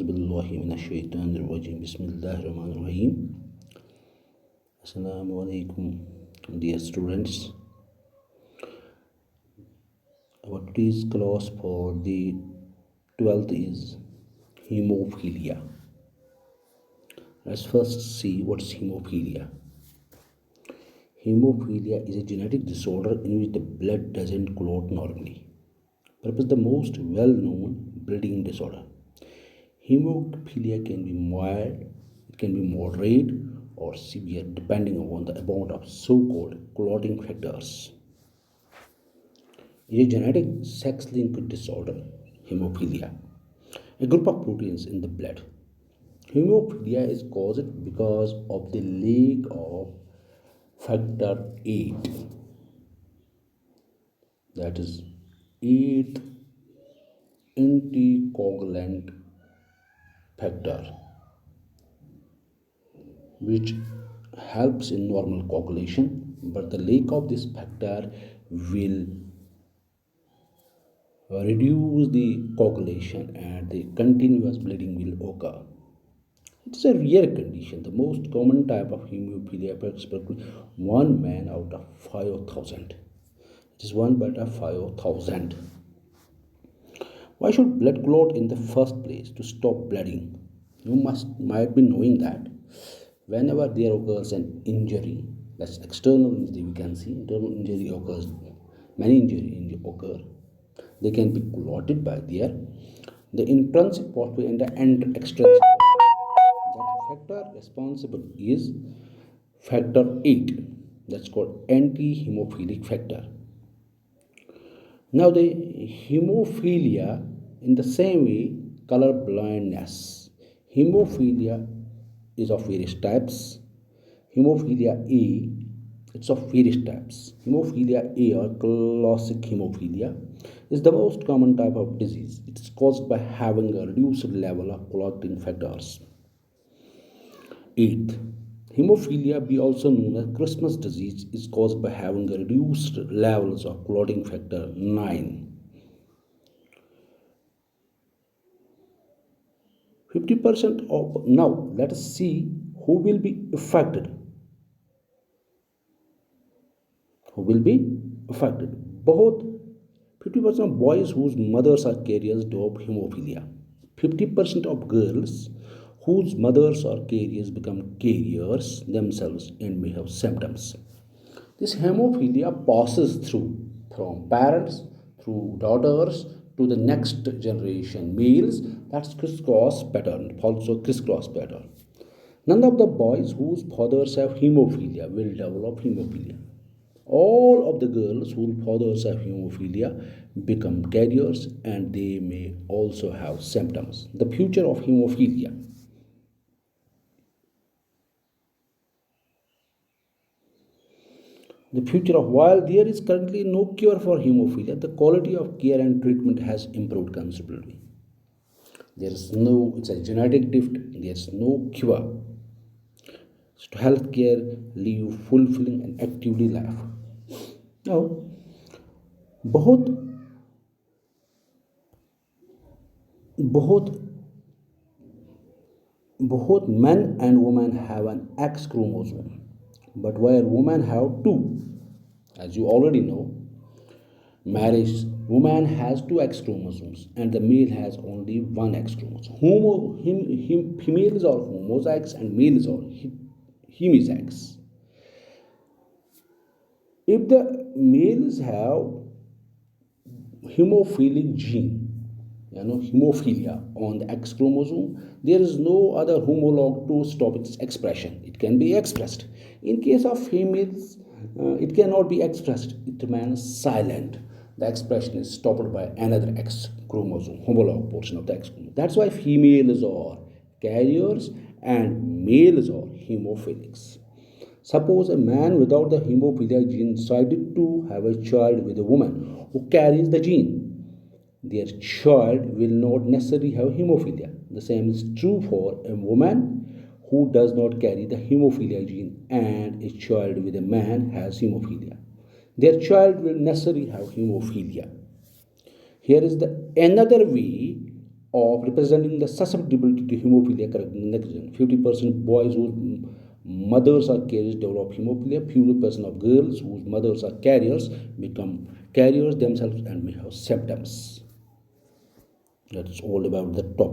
बिल्लाहि मिनश्शैतानिर्रजीम बिस्मिल्लाहिर्रहमानिर्रहीम. Assalamu alaikum, dear students. Our today's class for the 12th is hemophilia. Let's first see what's hemophilia. Hemophilia is a genetic disorder in which the blood doesn't clot normally. Perhaps the most well-known bleeding disorder. Hemophilia can be mild, it can be moderate, or severe depending upon the amount of so-called clotting factors. It is a genetic sex-linked disorder, hemophilia, a group of proteins in the blood. Hemophilia is caused because of the lack of factor 8, that is 8th anticoagulant factor, which helps in normal coagulation, but the lack of this factor will reduce the coagulation and the continuous bleeding will occur. It is a rare condition. The most common type of hemophilia affects 1 man out of 5,000. It is 1 out of 5,000. Why should blood clot in the first place? To stop bleeding. You might be knowing that whenever there occurs an injury, that's external injury, we can see internal injury occurs, many injuries occur. They can be clotted by the intrinsic pathway and the extrinsic pathway. That factor responsible is factor 8. That's called anti-hemophilic factor. Now the hemophilia, in the same way, color blindness. Hemophilia is of various types. Hemophilia A, it's of various types. Hemophilia A, or classic hemophilia, is the most common type of disease. It is caused by having a reduced level of clotting factors. 8th, hemophilia B, also known as Christmas disease, is caused by having a reduced levels of clotting factor 9. 50% of, now let us see who will be affected. Who will be affected? Both 50% of boys whose mothers are carriers develop hemophilia. 50% of girls whose mothers or carriers become carriers themselves and may have symptoms. This hemophilia passes through from parents, through daughters, to the next generation, males. That's crisscross pattern, also crisscross pattern. None of the boys whose fathers have hemophilia will develop hemophilia. All of the girls whose fathers have hemophilia become carriers and they may also have symptoms. The future of hemophilia. The future of, while there is currently no cure for hemophilia, the quality of care and treatment has improved considerably. It's a genetic gift, there's no cure. So healthcare live fulfilling and actively life. Now, both men and women have an X chromosome, but where women have two. As you already know, marriage, woman has two X chromosomes and the male has only one X chromosome. Females are homozygotes and males are hemizygotes. If the males have hemophilic gene, hemophilia on the X chromosome, there is no other homologue to stop its expression. It can be expressed. In case of females, it cannot be expressed. It remains silent. The expression is stopped by another X chromosome, homologue portion of the X chromosome. That's why females are carriers and males are hemophilics. Suppose a man without the hemophilia gene decided to have a child with a woman who carries the gene. Their child will not necessarily have hemophilia. The same is true for a woman who does not carry the hemophilia gene and a child with a man has hemophilia. Their child will necessarily have hemophilia. Here is the another way of representing the susceptibility to hemophilia correct in the next gen. 50% boys whose mothers are carriers develop hemophilia. 50% of girls whose mothers are carriers become carriers themselves and may have symptoms. That's all about the topic.